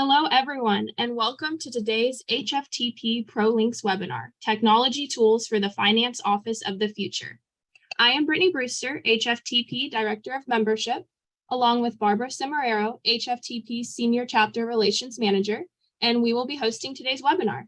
Hello, everyone, and welcome to today's HFTP ProLinks webinar, Technology Tools for the Finance Office of the Future. I am Brittany Brewster, HFTP Director of Membership, along with Barbara Cimarero, HFTP Senior Chapter Relations Manager, and we will be hosting today's webinar.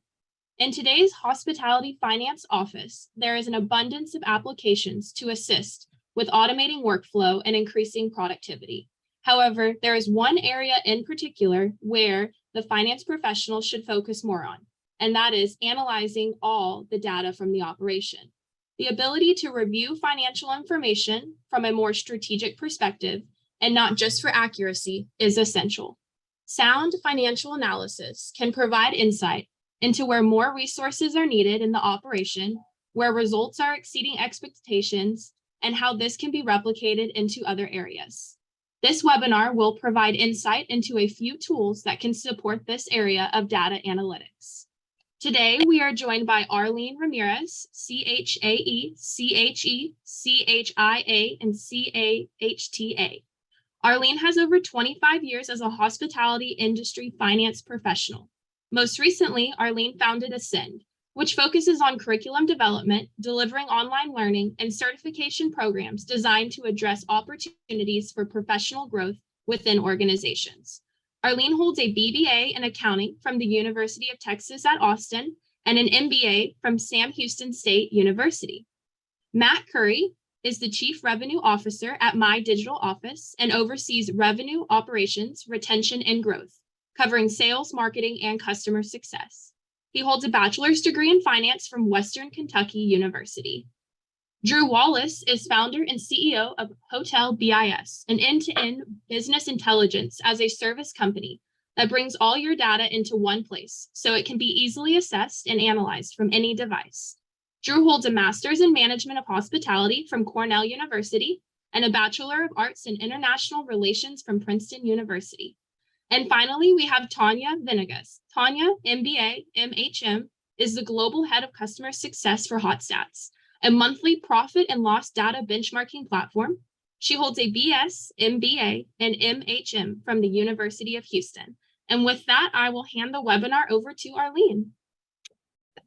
In today's Hospitality Finance Office, there is an abundance of applications to assist with automating workflow and increasing productivity. However, there is one area in particular where the finance professional should focus more on, and that is analyzing all the data from the operation. The ability to review financial information from a more strategic perspective and not just for accuracy is essential. Sound financial analysis can provide insight into where more resources are needed in the operation, where results are exceeding expectations, and how this can be replicated into other areas. This webinar will provide insight into a few tools that can support this area of data analytics. Today, we are joined by Arlene Ramirez, CHAE, CHE, CHIA, and CAHTA. Arlene has over 25 years as a hospitality industry finance professional. Most recently, Arlene founded Ascend, which focuses on curriculum development, delivering online learning, and certification programs designed to address opportunities for professional growth within organizations. Arlene holds a BBA in accounting from the University of Texas at Austin and an MBA from Sam Houston State University. Matt Curry is the Chief Revenue Officer at My Digital Office and oversees revenue operations, retention, and growth, covering sales, marketing, and customer success. He holds a bachelor's degree in finance from Western Kentucky University. Drew Wallace is founder and CEO of Hotel BIS, an end-to-end business intelligence as a service company that brings all your data into one place so it can be easily assessed and analyzed from any device. Drew holds a master's in management of hospitality from Cornell University and a Bachelor of Arts in International Relations from Princeton University. And finally, we have Tanya Venegas. Tanya, MBA, MHM, is the Global Head of Customer Success for HotStats, a monthly profit and loss data benchmarking platform. She holds a BS, MBA, and MHM from the University of Houston. And with that, I will hand the webinar over to Arlene.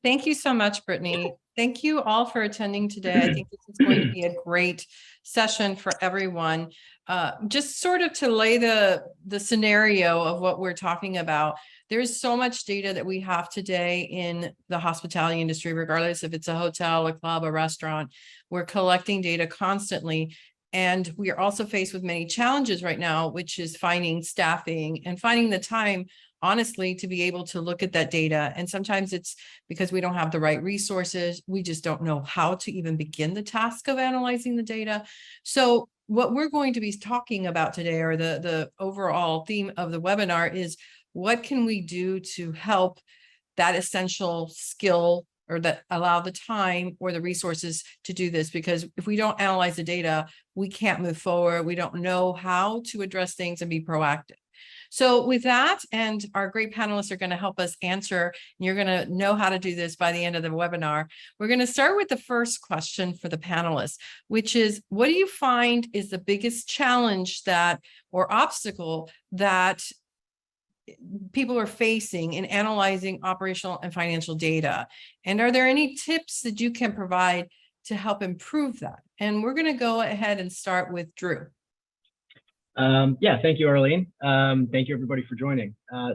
Thank you so much, Brittany. Thank you all for attending today. I think this is going to be a great session for everyone. Just sort of to lay the scenario of what we're talking about. There's so much data that we have today in the hospitality industry, regardless if it's a hotel, a club, a restaurant. We're collecting data constantly. And we are also faced with many challenges right now, which is finding staffing and finding the time, honestly, to be able to look at that data. And sometimes it's because we don't have the right resources. We just don't know how to even begin the task of analyzing the data. So what we're going to be talking about today, or the overall theme of the webinar, is what can we do to help that essential skill, or that allow the time or the resources to do this? Because if we don't analyze the data, we can't move forward. We don't know how to address things and be proactive. So with that, and our great panelists are going to help us answer, and you're going to know how to do this by the end of the webinar. We're going to start with the first question for the panelists, which is, what do you find is the biggest challenge or obstacle that people are facing in analyzing operational and financial data? And are there any tips that you can provide to help improve that? And we're going to go ahead and start with Drew. Yeah, thank you, Arlene. Thank you, everybody, for joining. I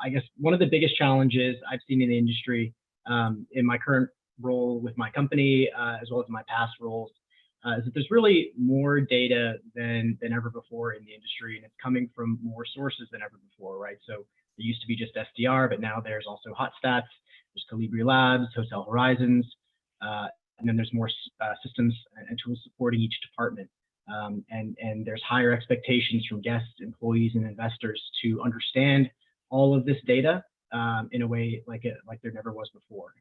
guess one of the biggest challenges I've seen in the industry in my current role with my company, as well as my past roles, is that there's really more data than ever before in the industry, and it's coming from more sources than ever before, right? So there used to be just SDR, but now there's also HotStats, there's Calibri Labs, Hotel Horizons, and then there's more systems and tools supporting each department. And there's higher expectations from guests, employees, and investors to understand all of this data in a way like there never was before.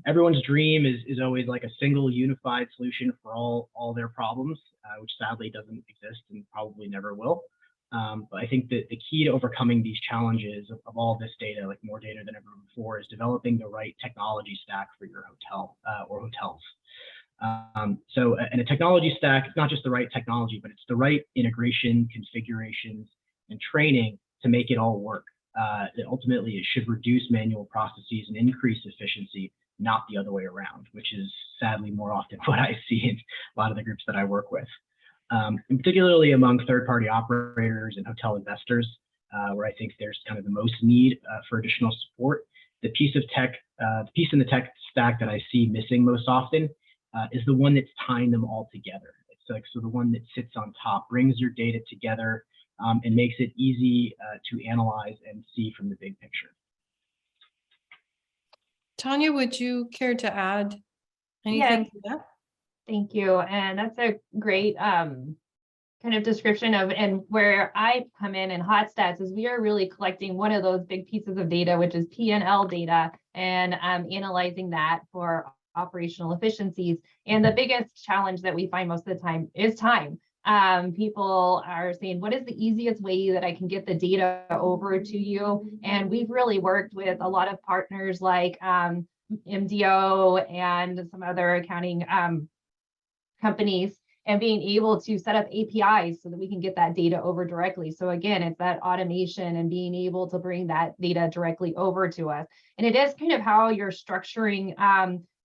Everyone's dream is always like a single unified solution for all their problems, which sadly doesn't exist and probably never will. But I think that the key to overcoming these challenges of all this data, like more data than ever before, is developing the right technology stack for your hotel or hotels. So in a technology stack, it's not just the right technology, but it's the right integration, configurations, and training to make it all work. Ultimately, it should reduce manual processes and increase efficiency, not the other way around, which is sadly more often what I see in a lot of the groups that I work with. And particularly among third-party operators and hotel investors, where I think there's kind of the most need for additional support. The piece in the tech stack that I see missing most often is the one that's tying them all together. It's like, so the one that sits on top, brings your data together, and makes it easy to analyze and see from the big picture. Tanya, would you care to add anything to that? Thank you. And that's a great kind of description of, and where I come in Hotstats is we are really collecting one of those big pieces of data, which is P&L data, and analyzing that for operational efficiencies. And the biggest challenge that we find most of the time is time. People are saying, what is the easiest way that I can get the data over to you? And we've really worked with a lot of partners like MDO and some other accounting companies, and being able to set up APIs so that we can get that data over directly. So again, it's that automation and being able to bring that data directly over to us. And it is kind of how you're structuring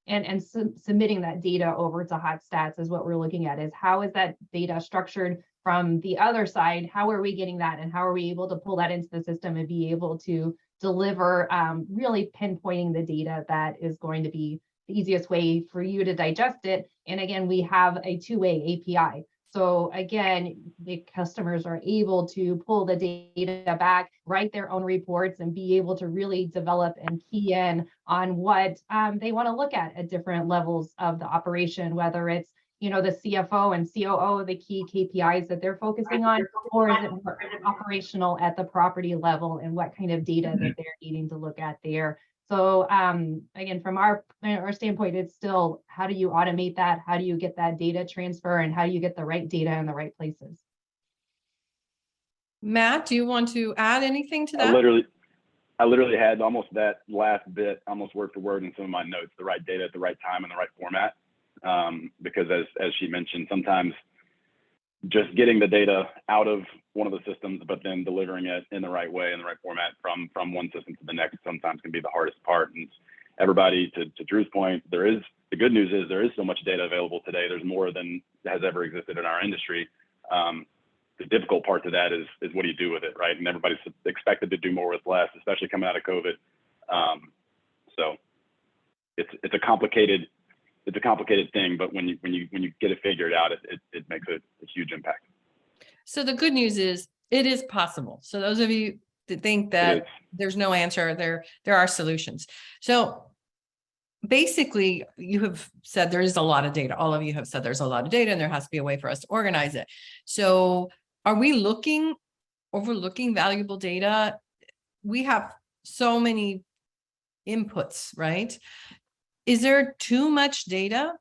and submitting that data over to Hotstats is what we're looking at, is how is that data structured from the other side? How are we getting that? And how are we able to pull that into the system and be able to deliver really pinpointing the data that is going to be the easiest way for you to digest it. And again, we have a two-way API. So again, the customers are able to pull the data back, write their own reports, and be able to really develop and key in on what they want to look at different levels of the operation, whether it's, you know, the CFO and COO, the key KPIs that they're focusing on, or is it more operational at the property level and what kind of data that they're needing to look at there. So again, from our standpoint, it's still, how do you automate that? How do you get that data transfer, and how do you get the right data in the right places? Matt, do you want to add anything to that? I literally had almost that last bit, almost word for word in some of my notes, the right data at the right time in the right format. Because as she mentioned, sometimes just getting the data out of one of the systems, but then delivering it in the right way, in the right format from one system to the next, sometimes can be the hardest part. And everybody, to Drew's point, the good news is there is so much data available today. There's more than has ever existed in our industry. The difficult part to that is what do you do with it, right? And everybody's expected to do more with less, especially coming out of COVID. So it's a complicated thing, but when you get it figured out, it makes a huge impact. So the good news is it is possible. So those of you that think that there's no answer, there are solutions. So basically, you have said there is a lot of data. All of you have said there's a lot of data and there has to be a way for us to organize it. So are we overlooking valuable data? We have so many inputs, right? Is there too much data?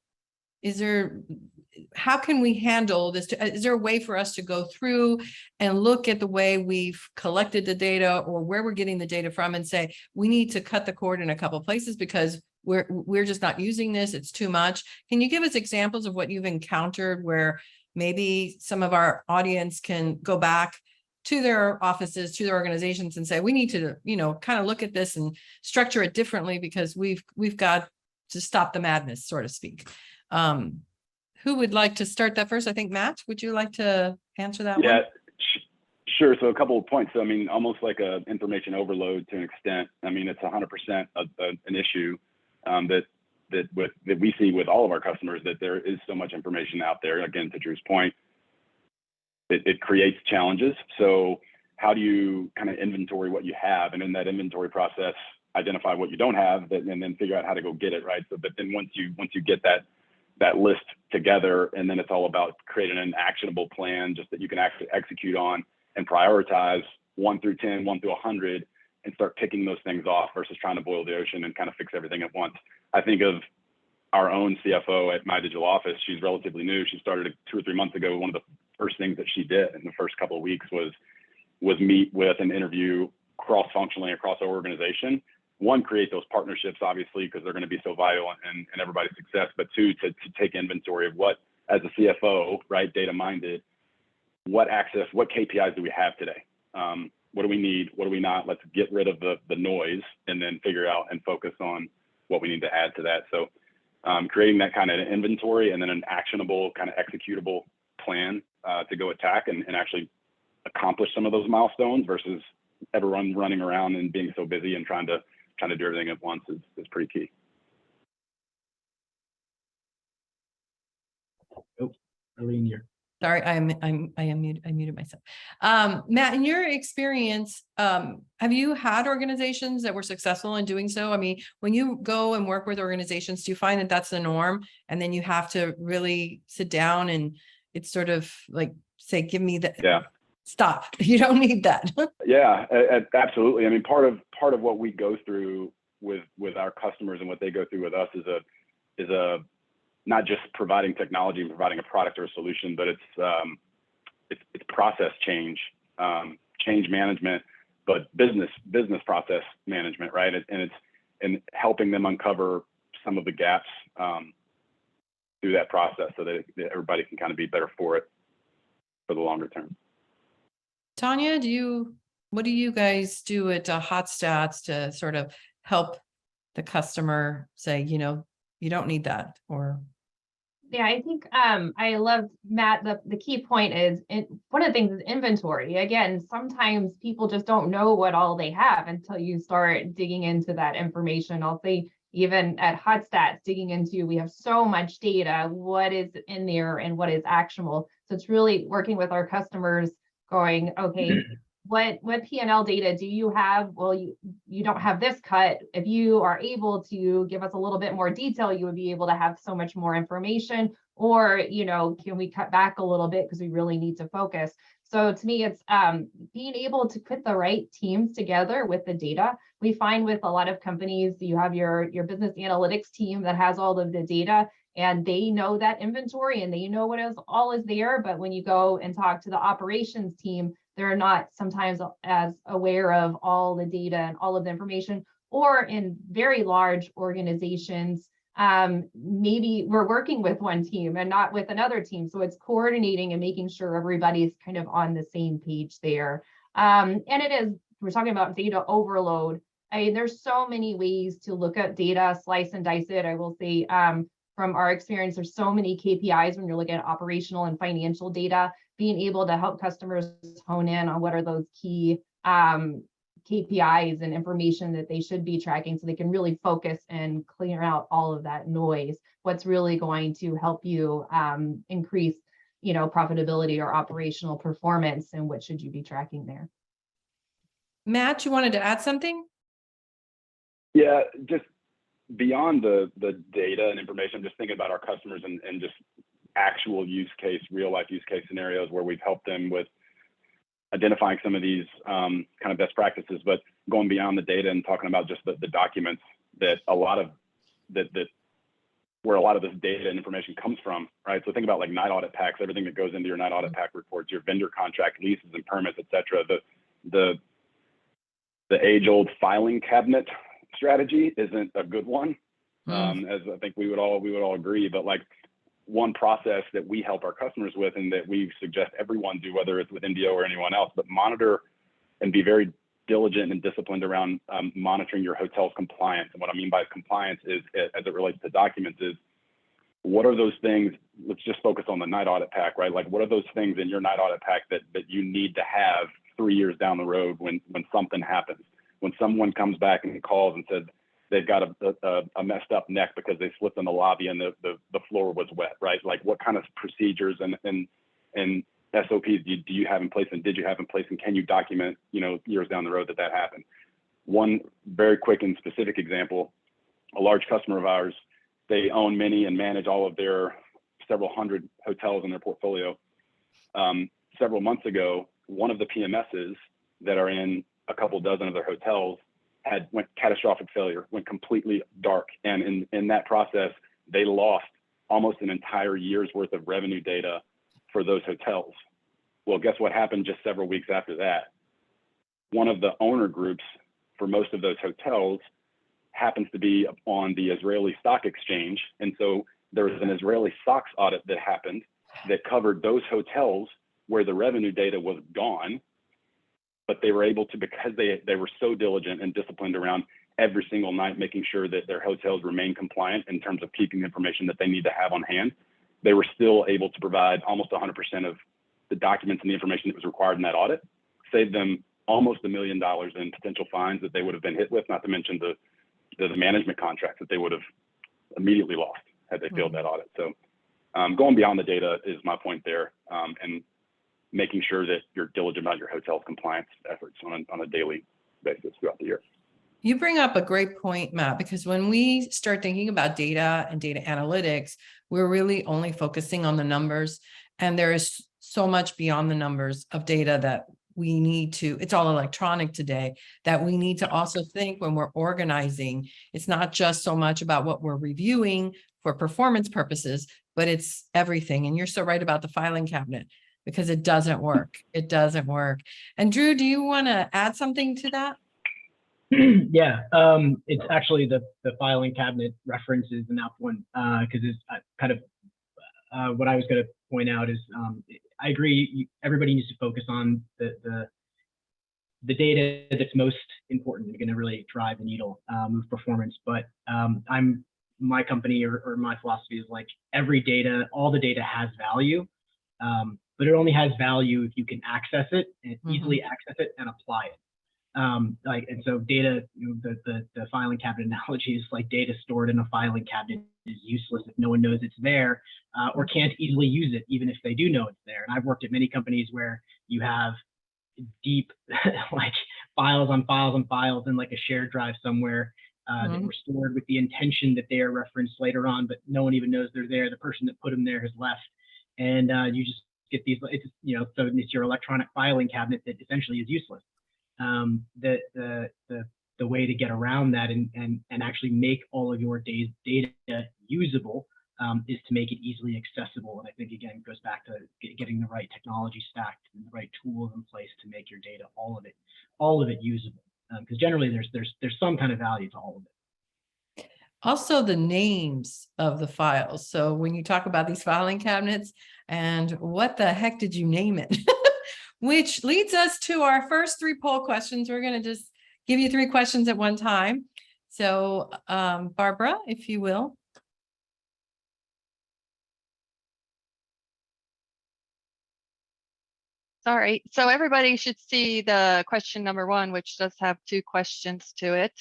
How can we handle this? Is there a way for us to go through and look at the way we've collected the data or where we're getting the data from and say, we need to cut the cord in a couple of places because we're just not using this, it's too much. Can you give us examples of what you've encountered where maybe some of our audience can go back to their offices, to their organizations and say, we need to, kind of look at this and structure it differently because we've got to stop the madness, so to speak. Who would like to start that first? I think Matt, would you like to answer that one? Yeah, sure. So a couple of points. So, I mean, almost like a information overload to an extent. I mean, it's 100% an issue that we see with all of our customers, that there is so much information out there. Again, to Drew's point, it creates challenges. So how do you kind of inventory what you have, and in that inventory process, identify what you don't have, and then figure out how to go get it, right? So, but then once you get that list together, and then it's all about creating an actionable plan just that you can actually execute on and prioritize 1 through 10, 1 through 100, and start picking those things off versus trying to boil the ocean and kind of fix everything at once. I think of our own CFO at my digital office. She's relatively new. She started 2 or 3 months ago. One of the first things that she did in the first couple of weeks was meet with and interview cross-functionally across our organization. One, create those partnerships, obviously, because they're going to be so vital in everybody's success. But two, to take inventory of what, as a CFO, right, data-minded, what KPIs do we have today? what do we need, what do we not, let's get rid of the noise and then figure out and focus on what we need to add to that. So creating that kind of inventory and then an actionable kind of executable plan to go attack and actually accomplish some of those milestones versus everyone running around and being so busy and trying to do everything at once is pretty key. Oh, Arlene, you're. Sorry, I muted myself. Matt, in your experience, have you had organizations that were successful in doing so? I mean, when you go and work with organizations, do you find that that's the norm? And then you have to really sit down and it's sort of like, say, give me the, Yeah. Stop. You don't need that. Yeah, absolutely. I mean, part of what we go through with our customers and what they go through with us is a not just providing technology and providing a product or a solution, but it's process change, change management, but business process management, right? And helping them uncover some of the gaps through that process so that everybody can kind of be better for it for the longer term. Tanya, what do you guys do at Hotstats to sort of help the customer say, you don't need that? Or yeah, I think I love, Matt, the key point is one of the things is inventory. Again, sometimes people just don't know what all they have until you start digging into that information. I'll say even at Hotstats, digging into, we have so much data, what is in there and what is actionable. So it's really working with our customers going, okay, what P&L data do you have? Well, you don't have this cut. If you are able to give us a little bit more detail, you would be able to have so much more information. Or, can we cut back a little bit because we really need to focus? So to me, it's being able to put the right teams together with the data. We find with a lot of companies, you have your business analytics team that has all of the data, and they know that inventory and they know what all is there. But when you go and talk to the operations team, they're not sometimes as aware of all the data and all of the information. Or in very large organizations, maybe we're working with one team and not with another team. So it's coordinating and making sure everybody's kind of on the same page there. And we're talking about data overload. There's so many ways to look at data, slice and dice it. I will say, from our experience, there's so many KPIs when you're looking at operational and financial data, being able to help customers hone in on what are those key KPIs and information that they should be tracking so they can really focus and clear out all of that noise. What's really going to help you increase, profitability or operational performance, and what should you be tracking there? Matt, you wanted to add something? Yeah, just beyond the data and information, I'm just thinking about our customers and just actual real life use case scenarios where we've helped them with identifying some of these kind of best practices, but going beyond the data and talking about just the documents that where a lot of this data and information comes from, right? So think about like night audit packs, everything that goes into your night audit pack reports, your vendor contract, leases and permits, et cetera. The age-old filing cabinet strategy isn't a good one, as I think we would all agree. But like one process that we help our customers with, and that we suggest everyone do, whether it's with NDO or anyone else, but monitor and be very diligent and disciplined around monitoring your hotel's compliance. And what I mean by compliance is, as it relates to documents, is what are those things? Let's just focus on the night audit pack, right? Like what are those things in your night audit pack that you need to have 3 years down the road when something happens? When someone comes back and calls and says they've got a messed up neck because they slipped in the lobby and the floor was wet, right? Like what kind of procedures and SOPs do you have in place, and did you have in place, and can you document, years down the road that happened? One very quick and specific example, a large customer of ours, they own many and manage all of their several hundred hotels in their portfolio. Several months ago, one of the PMSs that are in a couple dozen of their hotels went catastrophic failure, went completely dark. And in that process, they lost almost an entire year's worth of revenue data for those hotels. Well, guess what happened just several weeks after that? One of the owner groups for most of those hotels happens to be on the Israeli stock exchange. And so there was an Israeli SOX audit that happened that covered those hotels where the revenue data was gone. but they were able to, because they were so diligent and disciplined around every single night, making sure that their hotels remain compliant in terms of keeping the information that they need to have on hand. They were still able to provide almost 100% of the documents and the information that was required in that audit, saved them almost $1 million in potential fines that they would have been hit with, not to mention the management contracts that they would have immediately lost had they failed that audit. So going beyond the data is my point there, and making sure that you're diligent about your hotel's compliance efforts on a daily basis throughout the year. You bring up a great point, Matt, because when we start thinking about data and data analytics, we're really only focusing on the numbers. And there is so much beyond the numbers of data that we need to, it's all electronic today, that we need to also think when we're organizing. It's not just so much about what we're reviewing for performance purposes, but it's everything. And you're so right about the filing cabinet, because it doesn't work. It doesn't work. And Drew, do you want to add something to that? Yeah, it's actually the filing cabinet reference is an apt one, because it's kind of what I was going to point out is I agree. Everybody needs to focus on the data that's most important and going to really drive the needle, move performance. But my company or my philosophy is like all the data has value, but it only has value if you can access it and easily access it and apply it. And so data, the filing cabinet analogy is like data stored in a filing cabinet is useless if no one knows it's there, or can't easily use it, even if they do know it's there. And I've worked at many companies where you have deep, like files on files on files in like a shared drive somewhere that were stored with the intention that they are referenced later on, but no one even knows they're there. The person that put them there has left, and you just get these. It's so it's your electronic filing cabinet that essentially is useless. The way to get around that and actually make all of your data usable is to make it easily accessible. And I think, again, it goes back to getting the right technology stacked and the right tools in place to make your data, all of it usable. Because generally there's some kind of value to all of it. Also the names of the files. So when you talk about these filing cabinets, and what the heck did you name it? Which leads us to our first 3 poll questions. We're going to just give you 3 questions at one time. So Barbara, if you will. Sorry. So everybody should see the question number 1, which does have 2 questions to it.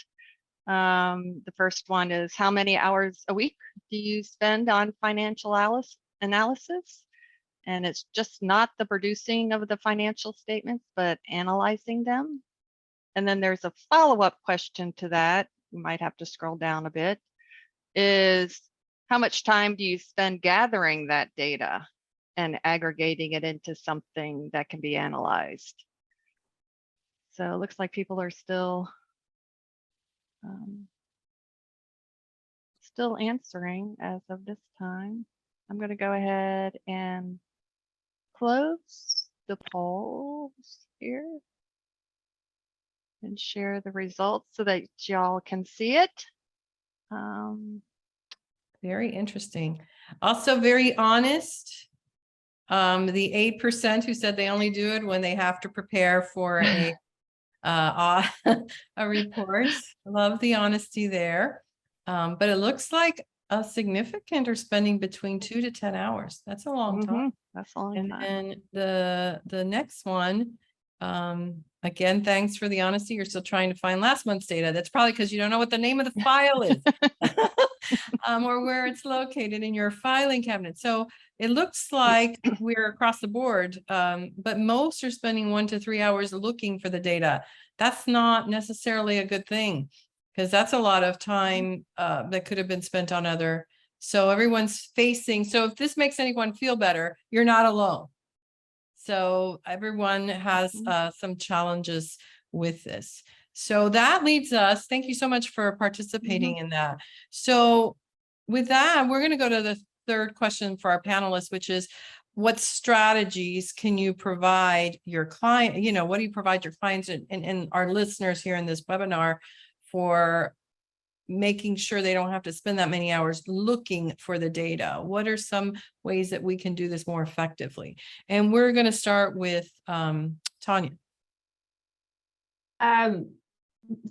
The first one is, how many hours a week do you spend on financial analysis? And it's just not the producing of the financial statements, but analyzing them. And then there's a follow-up question to that. You might have to scroll down a bit, is how much time do you spend gathering that data and aggregating it into something that can be analyzed? So it looks like people are still answering as of this time. I'm going to go ahead and close the polls here and share the results so that y'all can see it. Very interesting. Also very honest. The 8% who said they only do it when they have to prepare for a report. Love the honesty there. But it looks like a significant are spending between 2 to 10 hours. That's a long time. That's a long And time. then the next one, again, thanks for the honesty. You're still trying to find last month's data. That's probably because you don't know what the name of the file is or where it's located in your filing cabinet. So it looks like we're across the board, but most are spending 1 to 3 hours looking for the data. That's not necessarily a good thing, because that's a lot of time that could have been spent on other. So everyone's facing, so if this makes anyone feel better, you're not alone. So everyone has some challenges with this. So that leads us, thank you so much for participating in that. So with that, we're going to go to the third question for our panelists, which is, what strategies can you provide your client? What do you provide your clients and our listeners here in this webinar for making sure they don't have to spend that many hours looking for the data? What are some ways that we can do this more effectively? And we're going to start with Tanya.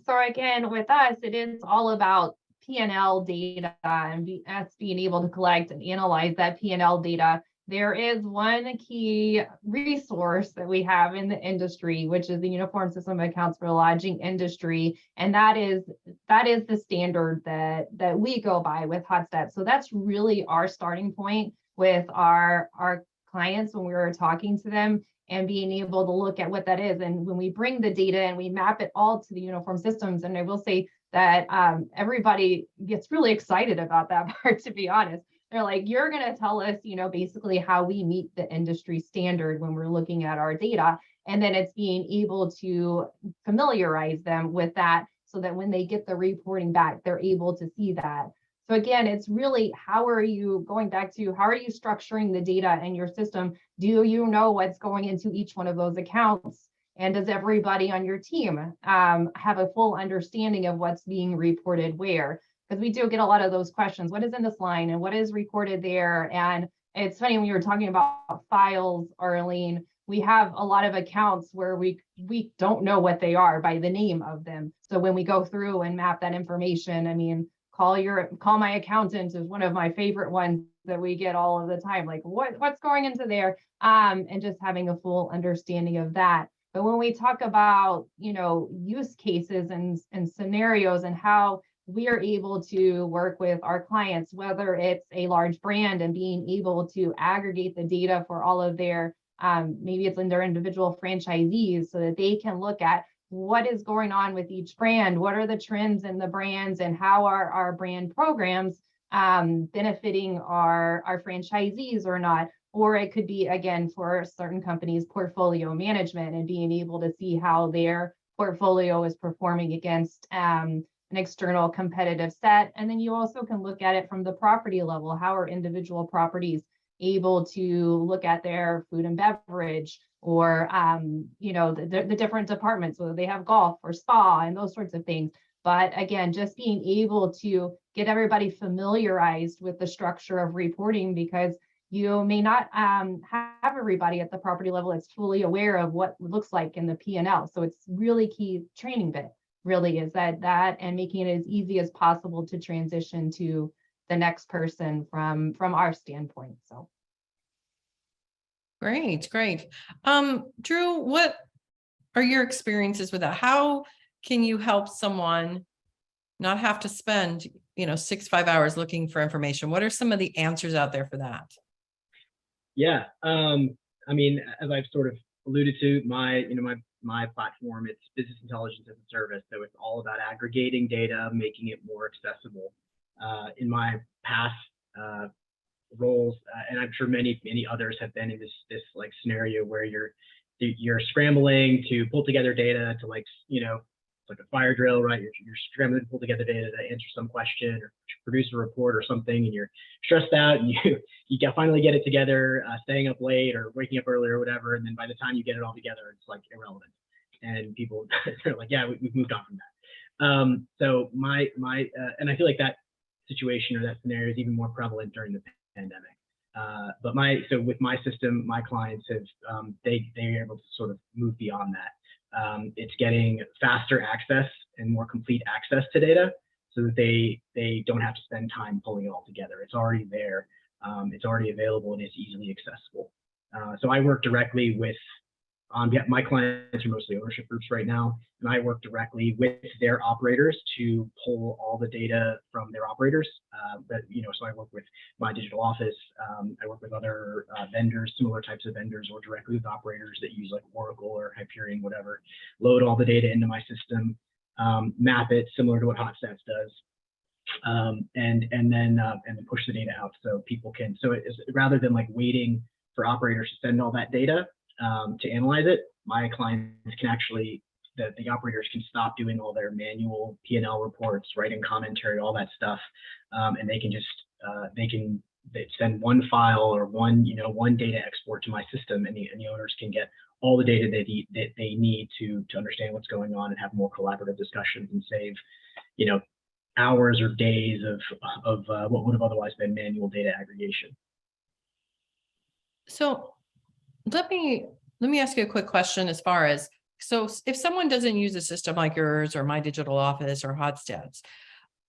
So again, with us, it is all about P&L data and us being able to collect and analyze that P&L data. There is one key resource that we have in the industry, which is the Uniform System of Accounts for the Lodging Industry, and that is the standard that we go by with Hftp. So that's really our starting point with our clients when we were talking to them, and being able to look at what that is. And when we bring the data and we map it all to the uniform systems, and I will say that everybody gets really excited about that part, to be honest. They're like, you're going to tell us, basically how we meet the industry standard when we're looking at our data. And then it's being able to familiarize them with that so that when they get the reporting back, they're able to see that. So again, it's really, how are you structuring the data in your system? Do you know what's going into each one of those accounts? And does everybody on your team have a full understanding of what's being reported where? Because we do get a lot of those questions. What is in this line and what is recorded there? And it's funny, when you were talking about files, Arlene, we have a lot of accounts where we don't know what they are by the name of them. So when we go through and map that information, I mean, call my accountant is one of my favorite ones that we get all of the time. Like, what's going into there? And just having a full understanding of that. But when we talk about, use cases and scenarios and how we are able to work with our clients, whether it's a large brand and being able to aggregate the data for all of their, maybe it's in their individual franchisees, so that they can look at what is going on with each brand, what are the trends in the brands, and how are our brand programs benefiting our franchisees or not. Or it could be, again, for certain companies, portfolio management and being able to see how their portfolio is performing against an external competitive set. And then you also can look at it from the property level. How are individual properties able to look at their food and beverage, or the different departments, whether they have golf or spa and those sorts of things. But again, just being able to get everybody familiarized with the structure of reporting, because you may not have everybody at the property level that's fully aware of what it looks like in the P&L. So it's really key training bit, really, is that and making it as easy as possible to transition to the next person from our standpoint. So great. Drew, what are your experiences with that? How can you help someone not have to spend 5 hours looking for information? What are some of the answers out there for that? Yeah, I mean, as I've sort of alluded to, my platform, it's business intelligence as a service. So it's all about aggregating data, making it more accessible. In my past roles, and I'm sure many others have been in this like scenario where you're scrambling to pull together data to it's like a fire drill, right? You're scrambling to pull together data to answer some question or produce a report or something, and you're stressed out, and you finally get it together, staying up late or waking up early or whatever, and then by the time you get it all together, it's like irrelevant, and people they're like, yeah, we've moved on from that. So and I feel like that situation or that scenario is even more prevalent during the pandemic. But with my system, my clients have they're able to sort of move beyond that. It's getting faster access and more complete access to data, so that they don't have to spend time pulling it all together. It's already there. It's already available, and it's easily accessible. So I work directly with my clients are mostly ownership groups right now, and I work directly with their operators to pull all the data from their operators. So I work with my digital office. I work with other vendors, similar types of vendors, or directly with operators that use like Oracle or Hyperion, whatever. Load all the data into my system, map it similar to what Hftp does, and then push the data out so people can. So it's rather than like waiting for operators to send all that data to analyze it, my clients can actually, the operators can stop doing all their manual P&L reports, writing commentary, all that stuff, and they can just they send one file or one data export to my system, and the owners can get all the data they need to understand what's going on and have more collaborative discussions and save hours or days of what would have otherwise been manual data aggregation. So let me ask you a quick question as far as, So if someone doesn't use a system like yours or My Digital Office or Hotstats,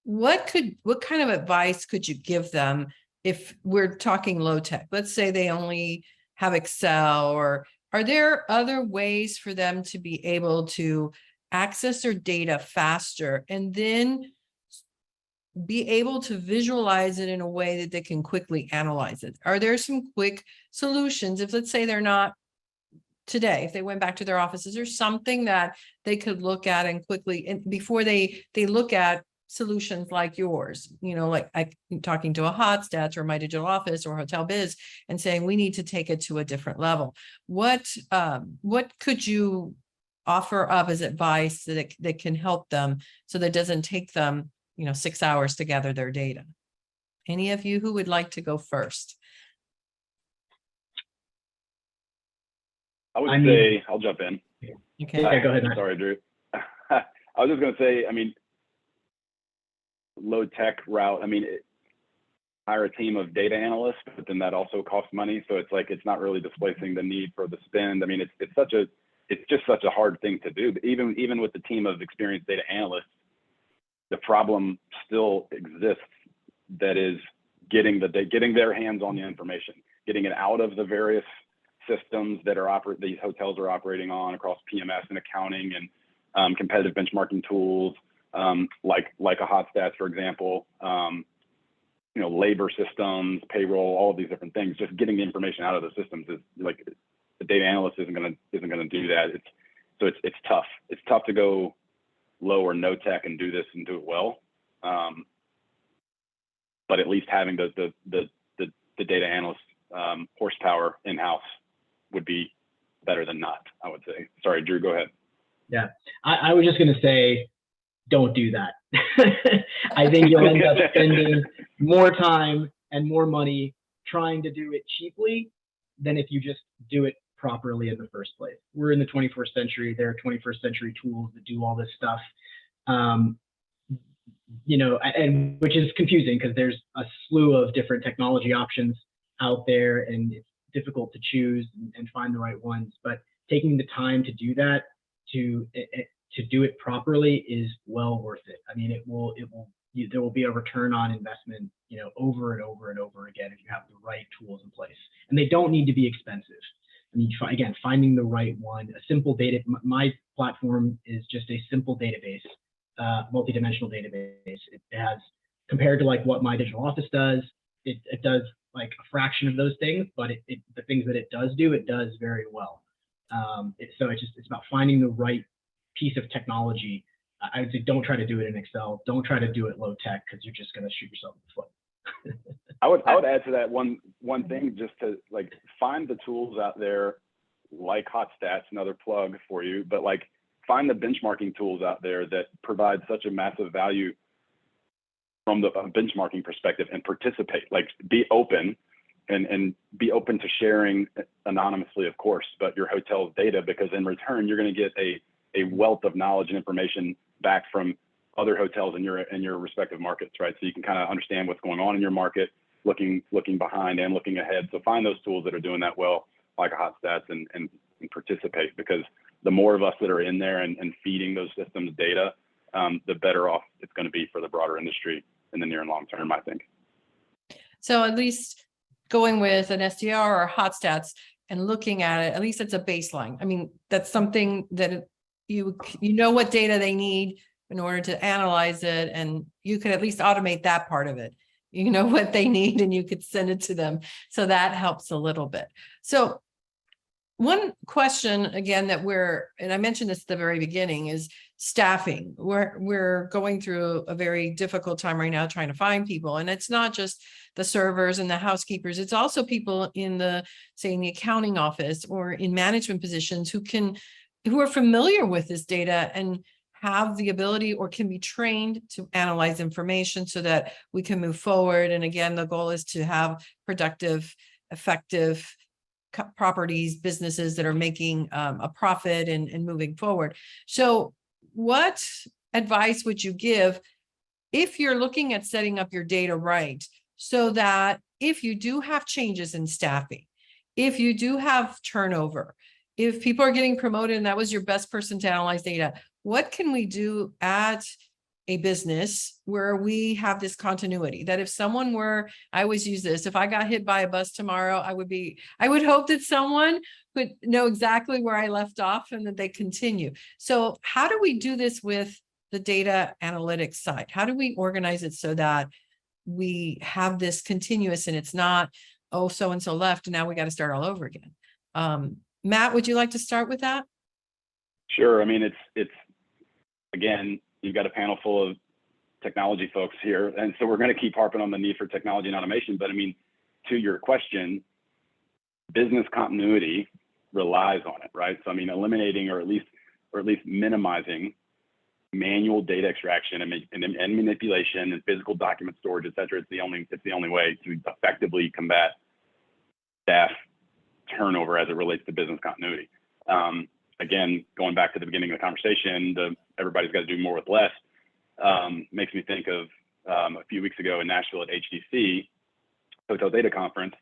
what kind of advice could you give them if we're talking low tech? Let's say they only have Excel, or are there other ways for them to be able to access their data faster and then be able to visualize it in a way that they can quickly analyze it? Are there some quick solutions if, let's say, they're not today, if they went back to their offices, or something that they could look at and quickly, and before they look at solutions like yours, like I'm talking to a Hotstats or My Digital Office or Hotel Biz and saying, we need to take it to a different level. What could you offer up as advice that can help them so that it doesn't take them, 6 hours to gather their data? Any of you who would like to go first? I would say, I'll jump in. Okay. Yeah, go ahead. Sorry, Drew. I was just going to say, low tech route. Hire a team of data analysts, but then that also costs money. So it's not really displacing the need for the spend. It's just such a hard thing to do. But even with the team of experienced data analysts, the problem still exists. That is getting their hands on the information, getting it out of the various systems that these hotels are operating on across PMS and accounting and competitive benchmarking tools, like a Hotstats, for example, labor systems, payroll, all of these different things. Just getting the information out of the systems is like, the data analyst isn't gonna do that. It's tough. It's tough to go low or no tech and do this and do it well. But at least having the data analyst horsepower in-house would be better than not, I would say. Sorry, Drew, go ahead. Yeah, I was just going to say, don't do that. I think you'll end up spending more time and more money trying to do it cheaply than if you just do it properly in the first place. We're in the 21st century. There are 21st century tools that do all this stuff, and which is confusing because there's a slew of different technology options out there, and it's difficult to choose and find the right ones. But taking the time to do that, to do it properly, is well worth it. There will be a return on investment, over and over and over again if you have the right tools in place. And they don't need to be expensive. Again, finding the right one, a simple data. My platform is just a simple database, multi-dimensional database. It has, compared to like what My Digital Office does, it does like a fraction of those things, but the things that it does very well. So it's about finding the right piece of technology. I would say don't try to do it in Excel. Don't try to do it low tech, because you're just going to shoot yourself in the foot. I would add to that one thing, just to find the tools out there like Hotstats, another plug for you, but find the benchmarking tools out there that provide such a massive value from the benchmarking perspective, and participate. Be open and be open to sharing anonymously, of course, but your hotel's data, because in return you're going to get a wealth of knowledge and information back from other hotels in your respective markets, right? So you can kind of understand what's going on in your market, looking behind and looking ahead. So find those tools that are doing that well, like a Hotstats, and participate, because the more of us that are in there and feeding those systems data, the better off it's going to be for the broader industry in the near and long term, I think. So at least going with an SDR or Hotstats and looking at it, at least it's a baseline. That's something that you know what data they need in order to analyze it, and you could at least automate that part of it. You know what they need and you could send it to them. So that helps a little bit. So one question again and I mentioned this at the very beginning, is staffing. We're going through a very difficult time right now trying to find people. And it's not just the servers and the housekeepers. It's also people in the accounting office or in management positions who are familiar with this data and have the ability or can be trained to analyze information so that we can move forward. And again, the goal is to have productive, effective properties, businesses that are making a profit and moving forward. So what advice would you give if you're looking at setting up your data right, so that if you do have changes in staffing, if you do have turnover, if people are getting promoted and that was your best person to analyze data, what can we do at a business where we have this continuity, that if someone were, I always use this, if I got hit by a bus tomorrow, I would hope that someone would know exactly where I left off and that they continue. So how do we do this with the data analytics side? How do we organize it so that we have this continuous and it's not, oh, so-and-so left and now we got to start all over again? Matt, would you like to start with that? Sure. I mean, it's again, you've got a panel full of technology folks here, and so we're going to keep harping on the need for technology and automation. But I mean, to your question, business continuity relies on it, right? So I mean, eliminating or at least minimizing manual data extraction and manipulation and physical document storage, et cetera. It's the only way to effectively combat staff turnover as it relates to business continuity. Again, going back to the beginning of the conversation, everybody's got to do more with less, makes me think of a few weeks ago in Nashville at HDC, Hotel Data Conference.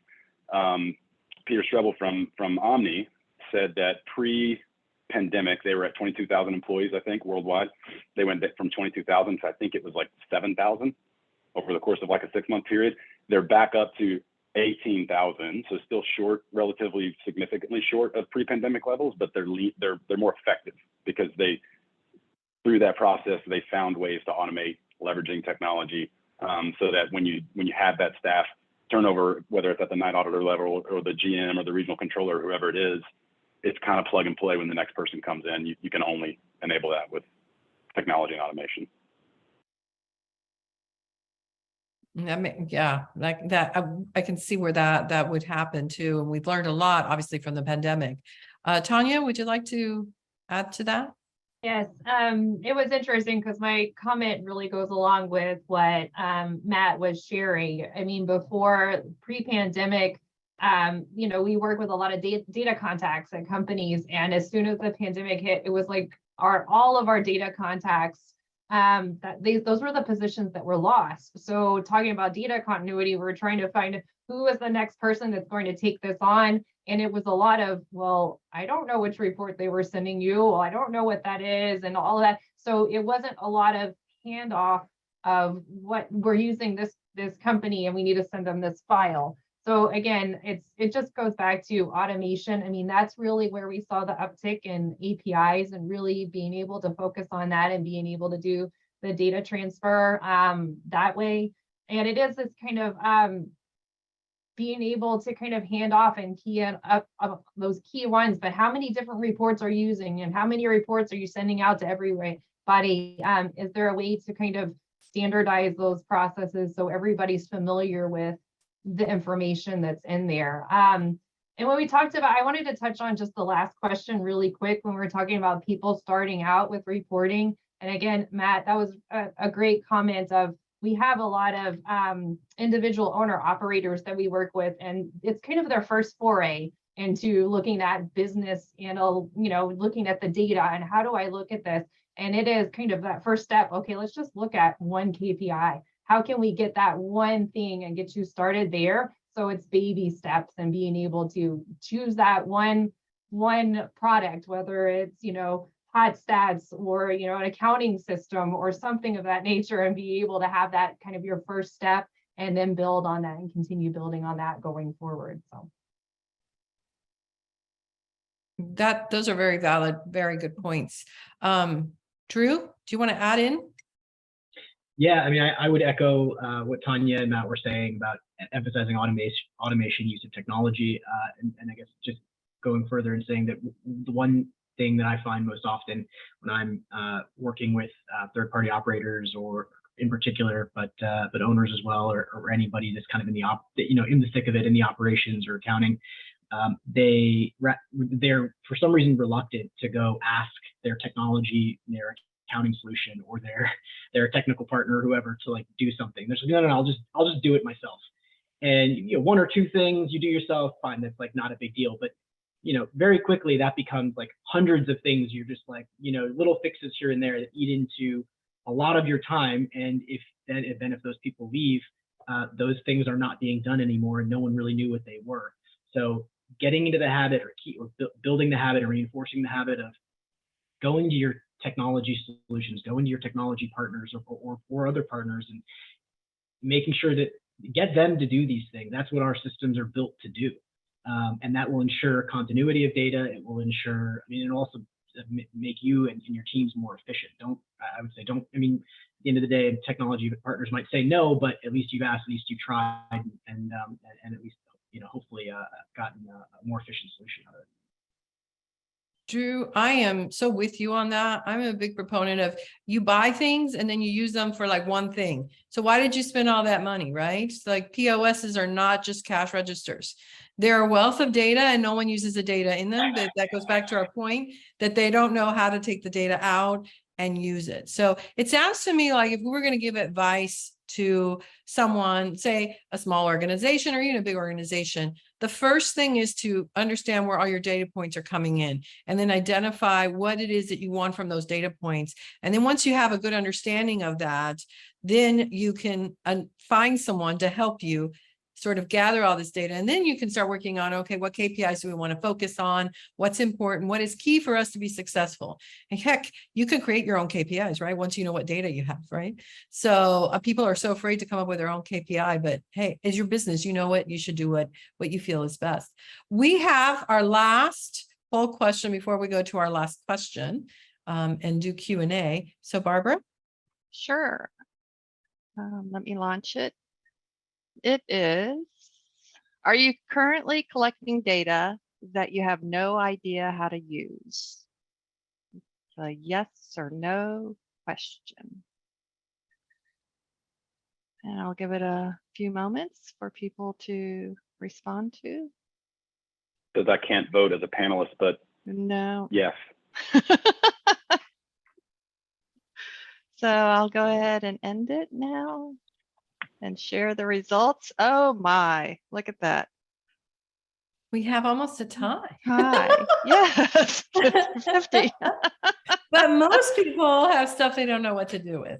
Peter Strebel from Omni said that pre-pandemic, they were at 22,000 employees, I think, worldwide. They went from 22,000 to I think it was like 7,000 over the course of like a 6-month period. They're back up to 18,000, so still short, relatively significantly short of pre-pandemic levels, but they're more effective because through that process they found ways to automate, leveraging technology, so that when you have that staff turnover, whether it's at the night auditor level or the GM or the regional controller, whoever it is, it's kind of plug and play. When the next person comes in, you can only enable that with technology and automation. Yeah, like that, I can see where that would happen too. And we've learned a lot, obviously, from the pandemic. Tanya, would you like to add to that? Yes, it was interesting because my comment really goes along with what Matt was sharing. I mean, before pre-pandemic, we work with a lot of data contacts at companies, and as soon as the pandemic hit, it was like all of our data contacts, those were the positions that were lost. So talking about data continuity, we're trying to find who is the next person that's going to take this on. And it was a lot of, well, I don't know which report they were sending you. Well, I don't know what that is and all of that. So it wasn't a lot of handoff of what we're using this company and we need to send them this file. So again, it just goes back to automation. I mean, that's really where we saw the uptick in APIs and really being able to focus on that and being able to do the data transfer that way. And it is this kind of being able to kind of hand off and key in up those key ones, but how many different reports are you using and how many reports are you sending out to everybody? Is there a way to kind of standardize those processes so everybody's familiar with the information that's in there? And when we talked about, I wanted to touch on just the last question really quick when we were talking about people starting out with reporting. And again, Matt, that was a great comment of, we have a lot of individual owner operators that we work with, and it's kind of their first foray into looking at business and looking at the data and how do I look at this? And it is kind of that first step. Okay, let's just look at one KPI. How can we get that one thing and get you started there? So it's baby steps and being able to choose that one product, whether it's hot stats or an accounting system or something of that nature, and be able to have that kind of your first step and then build on that and continue building on that going forward. So those are very valid, very good points. Drew, do you want to add in? Yeah, I mean, I would echo what Tanya and Matt were saying about emphasizing automation, use of technology, and I guess just going further and saying that the one thing that I find most often when I'm working with third-party operators, or in particular, but owners as well, or anybody that's kind of in in the thick of it in the operations or accounting, they're for some reason reluctant to go ask their technology, their accounting solution, or their technical partner, or whoever, to like do something. They're just no, I'll just do it myself. And one or two things you do yourself, fine, that's like not a big deal, but very quickly that becomes like hundreds of things. You're just like, little fixes here and there that eat into a lot of your time. And if those people leave, those things are not being done anymore and no one really knew what they were. So getting into the habit or building the habit and reinforcing the habit of going to your technology solutions, going to your technology partners or other partners, and making sure that get them to do these things. That's what our systems are built to do. And that will ensure continuity of data. It will ensure, it'll also make you and your teams more efficient. I would say, at the end of the day, technology partners might say no, but at least you've asked, at least you tried, and at least, hopefully gotten a more efficient solution out of it. Drew, I am so with you on that. I'm a big proponent of you buy things and then you use them for like one thing. So why did you spend all that money, right? It's like POSs are not just cash registers. They're a wealth of data and no one uses the data in them. But that goes back to our point that they don't know how to take the data out and use it. So it sounds to me like if we were going to give advice to someone, say a small organization or even a big organization, the first thing is to understand where all your data points are coming in and then identify what it is that you want from those data points. And then once you have a good understanding of that, then you can find someone to help you sort of gather all this data. And then you can start working on, okay, what KPIs do we want to focus on? What's important? What is key for us to be successful? And heck, you can create your own KPIs, right? Once you know what data you have, right? So people are so afraid to come up with their own KPI, but hey, as your business, you know what, you should do what you feel is best. We have our last poll question before we go to our last question and do Q&A. So Barbara? Sure. Let me launch it. It is, are you currently collecting data that you have no idea how to use? It's a yes or no question. And I'll give it a few moments for people to respond to. Because I can't vote as a panelist, but No. yes. So I'll go ahead and end it now and share the results. Oh my, look at that. We have almost a tie. Hi. Yes, 50. But most people have stuff they don't know what to do with.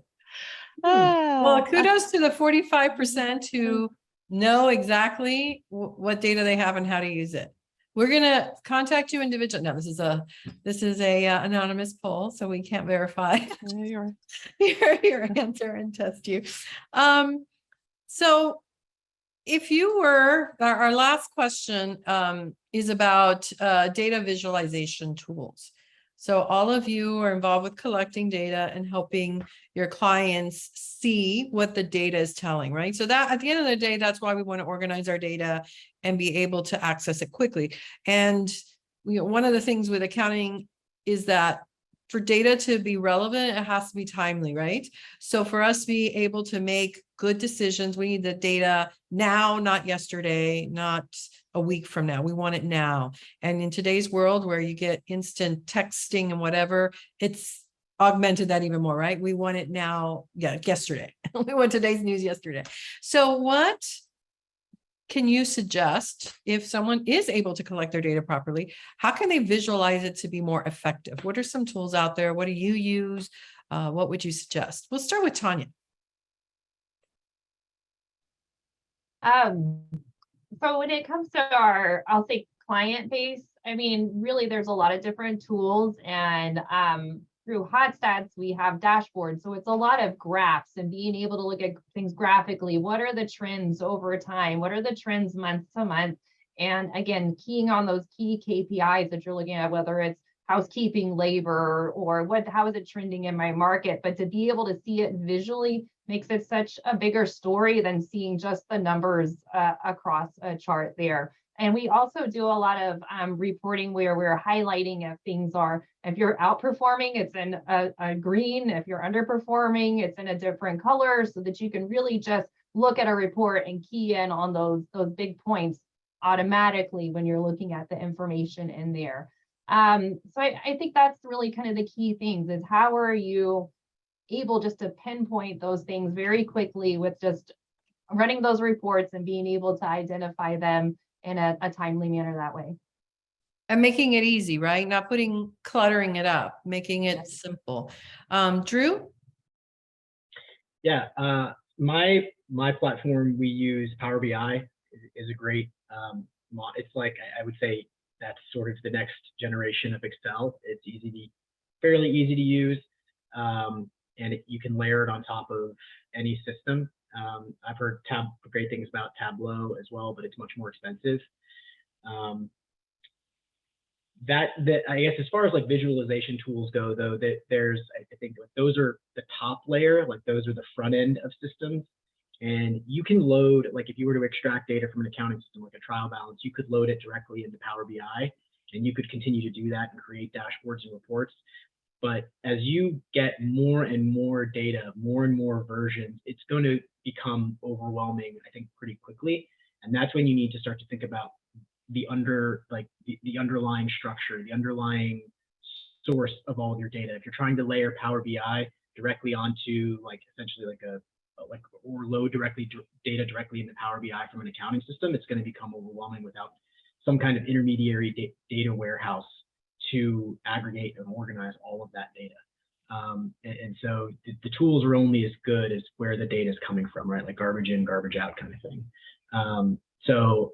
Well, kudos to the 45% who know exactly what data they have and how to use it. We're going to contact you individually. No, this is a anonymous poll, so we can't verify your answer and test you. So if you were, our last question is about data visualization tools. So all of you are involved with collecting data and helping your clients see what the data is telling, right? So that at the end of the day, that's why we want to organize our data and be able to access it quickly. And one of the things with accounting is that for data to be relevant, it has to be timely, right? So for us to be able to make good decisions, we need the data now, not yesterday, not a week from now. We want it now. And in today's world where you get instant texting and whatever, it's augmented that even more, right? We want it now, yesterday. We want today's news yesterday. So what can you suggest if someone is able to collect their data properly? How can they visualize it to be more effective? What are some tools out there? What do you use? What would you suggest? We'll start with Tanya. So when it comes to our, I'll say client base, really there's a lot of different tools, and through HotStats, we have dashboards. So it's a lot of graphs and being able to look at things graphically. What are the trends over time? What are the trends month to month? And again, keying on those key KPIs that you're looking at, whether it's housekeeping, labor, or how is it trending in my market? But to be able to see it visually makes it such a bigger story than seeing just the numbers across a chart there. And we also do a lot of reporting where we're highlighting if things are, if you're outperforming, it's in a green. If you're underperforming, it's in a different color, so that you can really just look at a report and key in on those big points automatically when you're looking at the information in there. So I think that's really kind of the key things, is how are you able just to pinpoint those things very quickly with just running those reports and being able to identify them in a timely manner that way. And making it easy, right? Not cluttering it up, making it simple. Drew? Yeah, my platform, we use Power BI is a great it's like, I would say that's sort of the next generation of Excel. It's fairly easy to use. And you can layer it on top of any system. I've heard great things about Tableau as well, but it's much more expensive. That I guess as far as like visualization tools go, though, that I think those are the top layer, like those are the front end of systems. And you can load, like if you were to extract data from an accounting system like a trial balance, you could load it directly into Power BI, and you could continue to do that and create dashboards and reports. But as you get more and more data, more and more versions, it's going to become overwhelming, I think, pretty quickly. And that's when you need to start to think about the underlying structure, the underlying source of all of your data. If you're trying to layer Power BI directly onto like essentially or load data directly into Power BI from an accounting system, it's going to become overwhelming without some kind of intermediary data warehouse to aggregate and organize all of that data. And so the tools are only as good as where the data is coming from, right? Like garbage in, garbage out kind of thing. So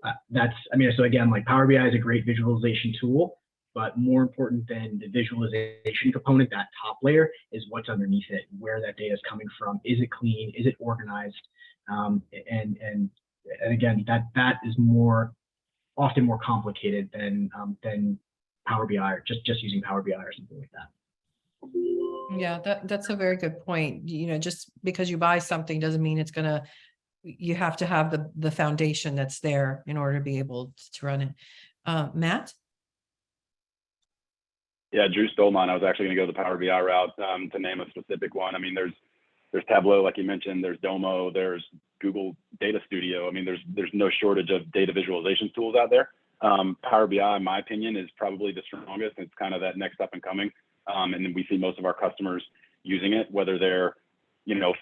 again, like Power BI is a great visualization tool, but more important than the visualization component, that top layer, is what's underneath it, where that data is coming from. Is it clean? Is it organized? And again, that is often more complicated than Power BI or just using Power BI or something like that. Yeah, that's a very good point. Just because you buy something doesn't mean you have to have the foundation that's there in order to be able to run it. Matt? Yeah, Drew stole mine. I was actually going to go the Power BI route to name a specific one. I mean, there's Tableau, like you mentioned, there's Domo, there's Google Data Studio. I mean, there's no shortage of data visualization tools out there. Power BI, in my opinion, is probably the strongest. It's kind of that next up and coming. And then we see most of our customers using it, whether they're,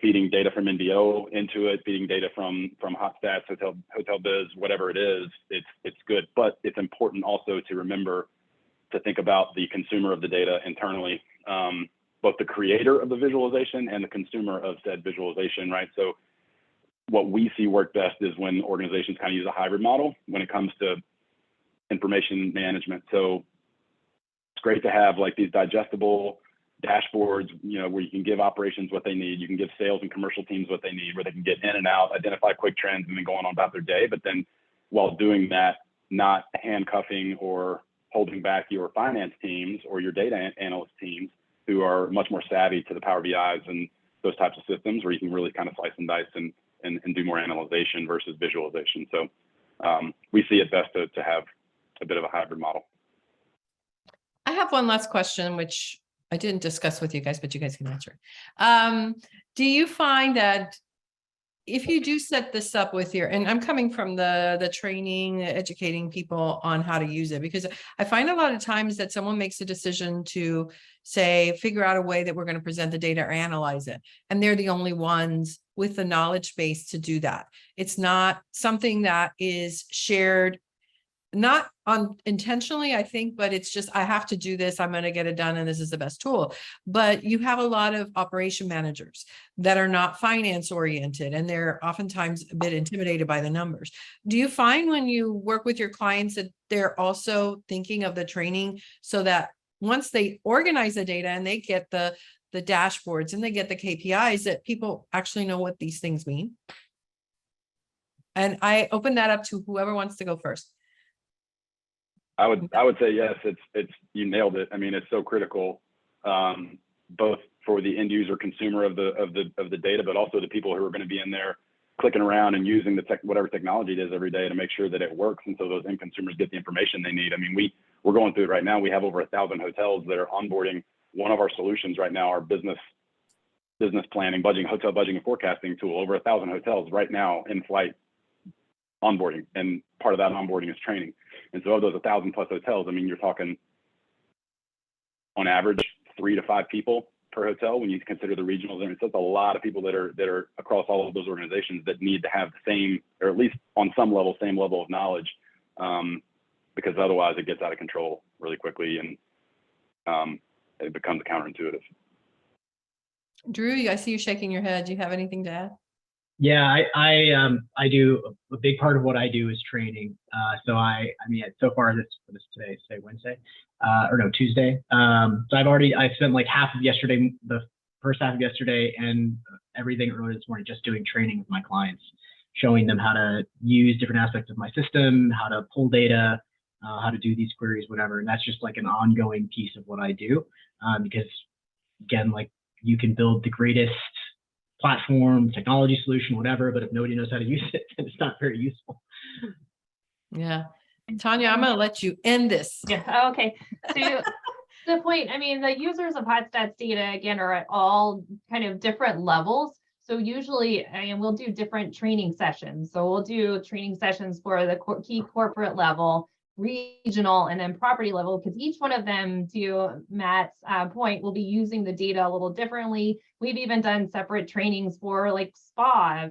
feeding data from NBO into it, feeding data from Hotstats, Hotel Biz, whatever it is, it's good. But it's important also to remember to think about the consumer of the data internally, both the creator of the visualization and the consumer of said visualization, right? So what we see work best is when organizations kind of use a hybrid model when it comes to information management. So it's great to have like these digestible dashboards, where you can give operations what they need. You can give sales and commercial teams what they need, where they can get in and out, identify quick trends, and then go on about their day. But then while doing that, not handcuffing or holding back your finance teams or your data analyst teams who are much more savvy to the Power BIs and those types of systems where you can really kind of slice and dice and do more analyzation versus visualization. So we see it best to have a bit of a hybrid model. I have one last question, which I didn't discuss with you guys, but you guys can answer. Do you find that if you do set this up with and I'm coming from the training, educating people on how to use it, because I find a lot of times that someone makes a decision to say, figure out a way that we're going to present the data or analyze it. And they're the only ones with the knowledge base to do that. It's not something that is shared, not intentionally, I think, but it's just, I have to do this, I'm going to get it done, and this is the best tool. But you have a lot of operation managers that are not finance oriented, and they're oftentimes a bit intimidated by the numbers. Do you find when you work with your clients that they're also thinking of the training so that once they organize the data and they get the dashboards and they get the KPIs, that people actually know what these things mean? And I open that up to whoever wants to go first. I would say yes. It's you nailed it. I mean, it's so critical, both for the end user consumer of the data, but also the people who are going to be in there clicking around and using whatever technology it is every day to make sure that it works, and so those end consumers get the information they need. I mean, we're going through it right now. We have over 1,000 hotels that are onboarding one of our solutions right now, our business planning, hotel budgeting and forecasting tool. Over 1,000 hotels right now in flight onboarding, and part of that onboarding is training. And so of those 1,000 plus hotels, I mean, you're talking on average 3 to 5 people per hotel when you consider the regionals. I mean, so it's a lot of people that are across all of those organizations that need to have the same, or at least on some level, same level of knowledge, because otherwise it gets out of control really quickly and it becomes counterintuitive. Drew, I see you shaking your head. Do you have anything to add? Yeah, I do a big part of what I do is training. So I mean, so far this today Wednesday, or no, Tuesday. So I spent like half of yesterday, the first half of yesterday, and everything earlier this morning just doing training with my clients, showing them how to use different aspects of my system, how to pull data, how to do these queries, whatever. And that's just like an ongoing piece of what I do, because again, like you can build the greatest platform, technology solution, whatever, but if nobody knows how to use it, then it's not very useful. Yeah. Tanya, I'm going to let you end this. Yeah, okay. So the point, I mean, the users of HotStats data, again, are at all kind of different levels. So usually, and we'll do different training sessions. So we'll do training sessions for the key corporate level, regional, and then property level, because each one of them, to Matt's point, will be using the data a little differently. We've even done separate trainings for like spa,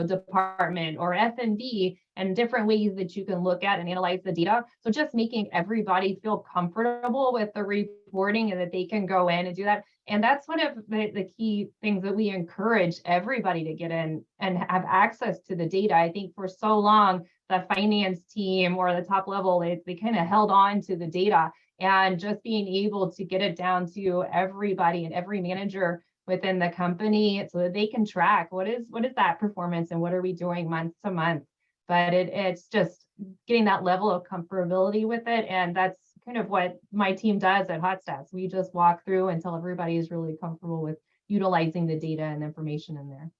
department, or F&B, and different ways that you can look at and analyze the data. So just making everybody feel comfortable with the reporting and that they can go in and do that. And that's one of the key things that we encourage everybody to get in and have access to the data. I think for so long, the finance team or the top level, they kind of held on to the data, and just being able to get it down to everybody and every manager within the company so that they can track what is that performance and what are we doing month to month. But it's just getting that level of comfortability with it. And that's kind of what my team does at HotStats. We just walk through until everybody is really comfortable with utilizing the data and information in there.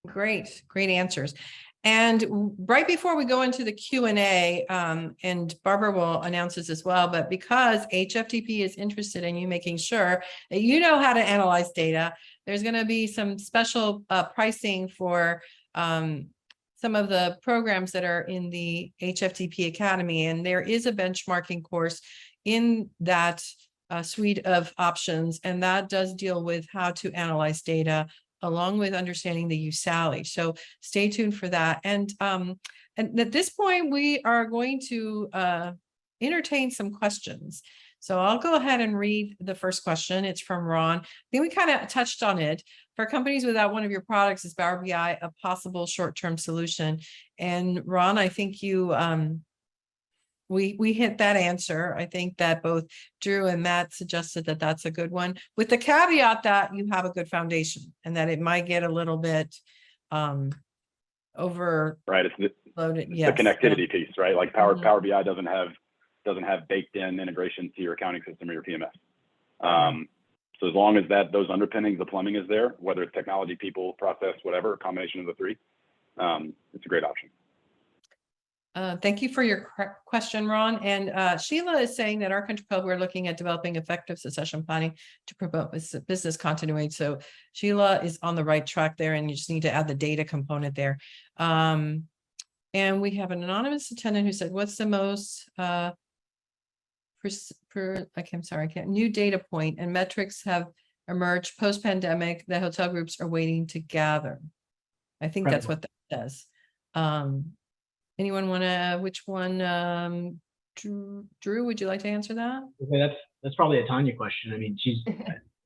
Great answers. And right before we go into the Q&A, and Barbara will announce this as well, but because HFTP is interested in you making sure that you know how to analyze data, there's going to be some special pricing for some of the programs that are in the HFTP Academy. And there is a benchmarking course in that suite of options, and that does deal with how to analyze data along with understanding the USALI. So stay tuned for that. And at this point, we are going to entertain some questions. So I'll go ahead and read the first question. It's from Ron. I think we kind of touched on it. For companies without one of your products, is Power BI a possible short-term solution? And Ron, I think you we hit that answer. I think that both Drew and Matt suggested that that's a good one, with the caveat that you have a good foundation and that it might get a little bit over right. It's loaded. the Yes. connectivity piece, right? Like Power Mhm. Power BI doesn't have baked in integration to your accounting system or your PMS. So as long as those underpinnings, the plumbing is there, whether it's technology, people, process, whatever, a combination of the three, it's a great option. Thank you for your question, Ron. And Sheila is saying that our country club, we're looking at developing effective succession planning to promote business continuity. So Sheila is on the right track there, and you just need to add the data component there. And we have an anonymous attendant who said, what's the most new data point and metrics have emerged post-pandemic that hotel groups are waiting to gather? I think that's what that says. Anyone want to, which one? Drew, would you like to answer that? Okay, that's probably a Tanya question. I mean,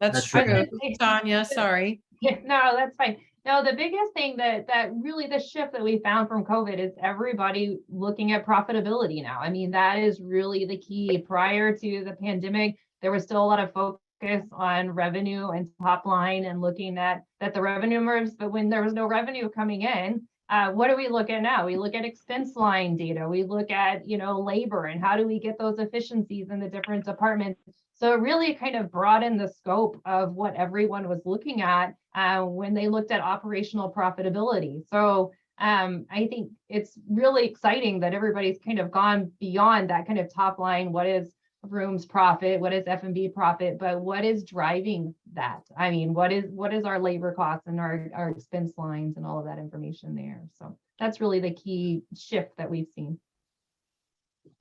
That's true. Tanya, sorry. No, that's fine. No, the biggest thing that really the shift that we found from COVID is everybody looking at profitability now. I mean, that is really the key. Prior to the pandemic, there was still a lot of focus on revenue and top line and looking at the revenue numbers, but when there was no revenue coming in, what do we look at now? We look at expense line data. We look at, labor and how do we get those efficiencies in the different departments. So it really kind of broadened the scope of what everyone was looking at when they looked at operational profitability. So I think it's really exciting that everybody's kind of gone beyond that kind of top line. What is rooms profit? What is F&B profit? But what is driving that? I mean, what is our labor costs and our expense lines and all of that information there? So that's really the key shift that we've seen.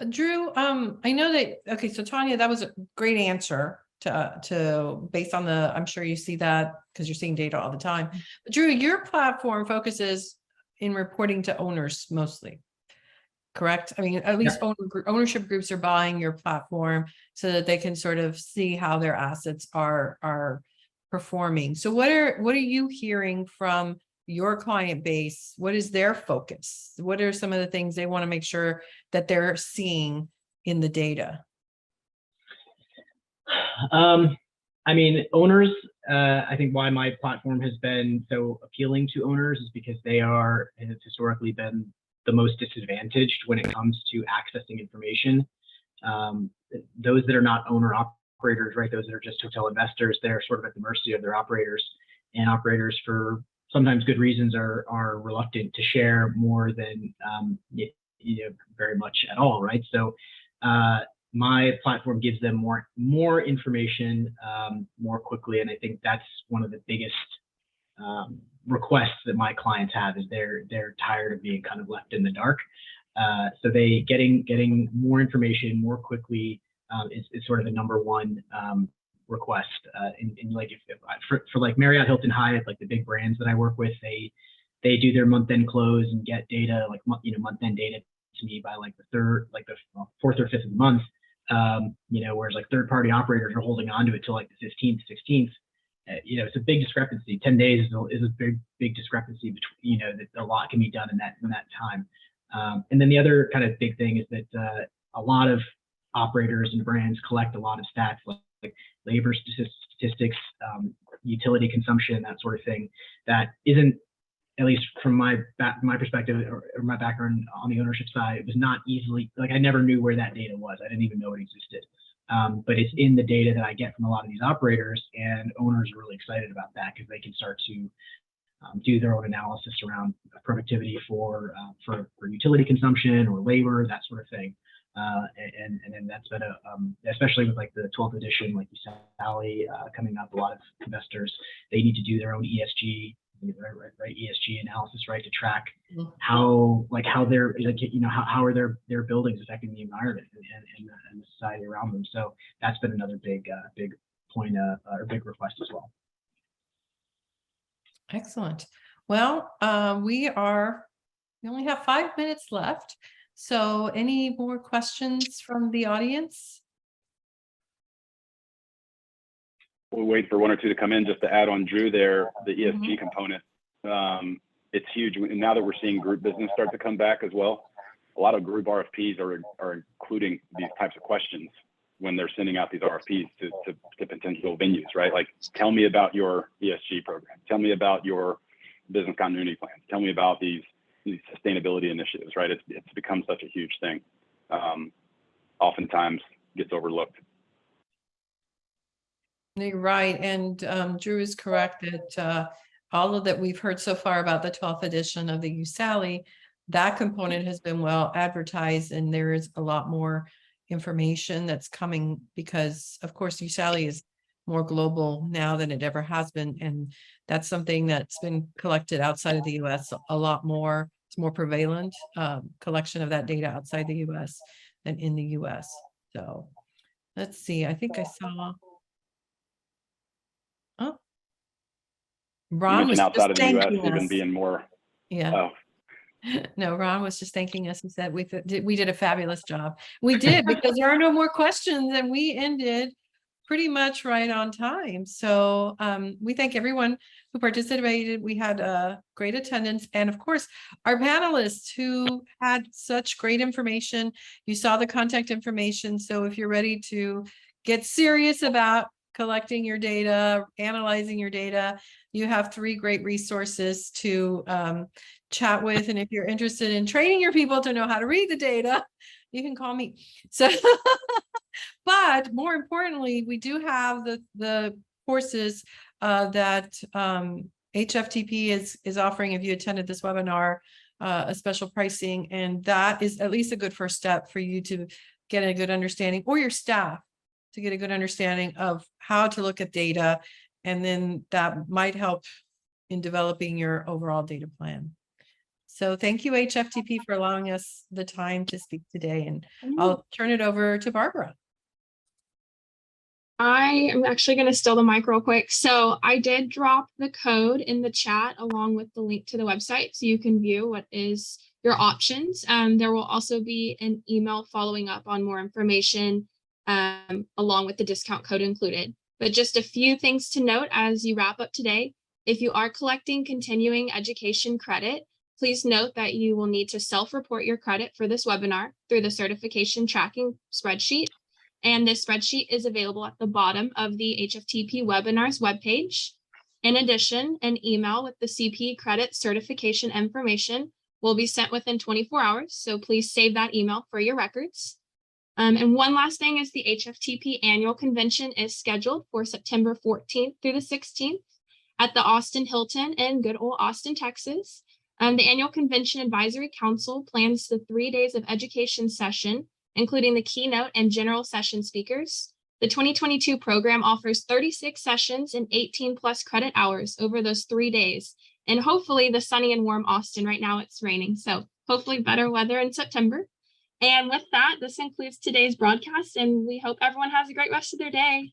Drew, I know that, okay, so Tanya, that was a great answer to based on I'm sure you see that because you're seeing data all the time. But Drew, your platform focuses in reporting to owners mostly, correct? I mean, at least ownership groups are buying your platform so that they can sort of see how their assets are performing. So what are you hearing from your client base? What is their focus? What are some of the things they want to make sure that they're seeing in the data? I mean, owners, I think why my platform has been so appealing to owners is because they have historically been the most disadvantaged when it comes to accessing information. Those that are not owner operators, right? Those that are just hotel investors, they're sort of at the mercy of their operators, and operators, for sometimes good reasons, are reluctant to share more than very much at all, right? So my platform gives them more information more quickly, and I think that's one of the biggest requests that my clients have, is they're tired of being kind of left in the dark. So they getting more information more quickly is sort of the number one request. In like for like Marriott, Hilton, Hyatt, like the big brands that I work with, they do their month-end close and get data, like month-end data to me by like the fourth or fifth of the month. Whereas like third-party operators are holding on to it till like the 15th, 16th. It's a big discrepancy. 10 days is a big discrepancy between, that a lot can be done in that time. And then the other kind of big thing is that a lot of operators and brands collect a lot of stats like labor statistics, utility consumption, that sort of thing, that isn't, at least from my perspective or my background on the ownership side, it was not easily, like I never knew where that data was. I didn't even know it existed. But it's in the data that I get from a lot of these operators, and owners are really excited about that because they can start to do their own analysis around productivity for utility consumption or labor, that sort of thing. And then that's been especially with like the 12th edition, like you said, Sally, coming up, a lot of investors, they need to do their own ESG, right, ESG analysis, right, to track how they're how are their buildings affecting the environment and the society around them. So that's been another big point or big request as well. Excellent. Well, we only have 5 minutes left. So any more questions from the audience? We'll wait for one or two to come in. Just to add on Drew there, the ESG component, it's huge. And now that we're seeing group business start to come back as well, a lot of group RFPs are including these types of questions when they're sending out these RFPs to potential venues, right? Like, tell me about your ESG program. Tell me about your business continuity plans. Tell me about these sustainability initiatives, right? It's become such a huge thing. Oftentimes gets overlooked. You're right. And Drew is correct that all of that we've heard so far about the 12th edition of the USALI, that component has been well advertised, and there is a lot more information that's coming because, of course, USALI is more global now than it ever has been. And that's something that's been collected outside of the US a lot more. It's more prevalent collection of that data outside the US than in the US. So let's see. I think I saw. Oh, Ron was outside just of the US thanking even us. being more. Yeah. Oh. No, Ron was just thanking us and said we did a fabulous job. We did, because there are no more questions, and we ended pretty much right on time. So we thank everyone who participated. We had great attendance, and of course our panelists who had such great information. You saw the contact information. So if you're ready to get serious about collecting your data, analyzing your data, you have 3 great resources to chat with. And if you're interested in training your people to know how to read the data, you can call me. So, but more importantly, we do have the courses that HFTP is offering. If you attended this webinar, a special pricing, and that is at least a good first step for you to get a good understanding, or your staff to get a good understanding of how to look at data. And then that might help in developing your overall data plan. So thank you, HFTP, for allowing us the time to speak today. And I'll turn it over to Barbara. I am actually going to steal the mic real quick. So I did drop the code in the chat along with the link to the website, so you can view what is your options. There will also be an email following up on more information along with the discount code included. But just a few things to note as you wrap up today. If you are collecting continuing education credit, please note that you will need to self-report your credit for this webinar through the certification tracking spreadsheet. And this spreadsheet is available at the bottom of the HFTP webinars webpage. In addition, an email with the CP credit certification information will be sent within 24 hours. So please save that email for your records. And one last thing is the HFTP annual convention is scheduled for September 14th through the 16th at the Austin Hilton in good old Austin, Texas. The Annual Convention Advisory Council plans the 3 days of education session, including the keynote and general session speakers. The 2022 program offers 36 sessions and 18 plus credit hours over those 3 days. And hopefully the sunny and warm Austin. Right now it's raining, so hopefully better weather in September. And with that, this concludes today's broadcast, and we hope everyone has a great rest of their day.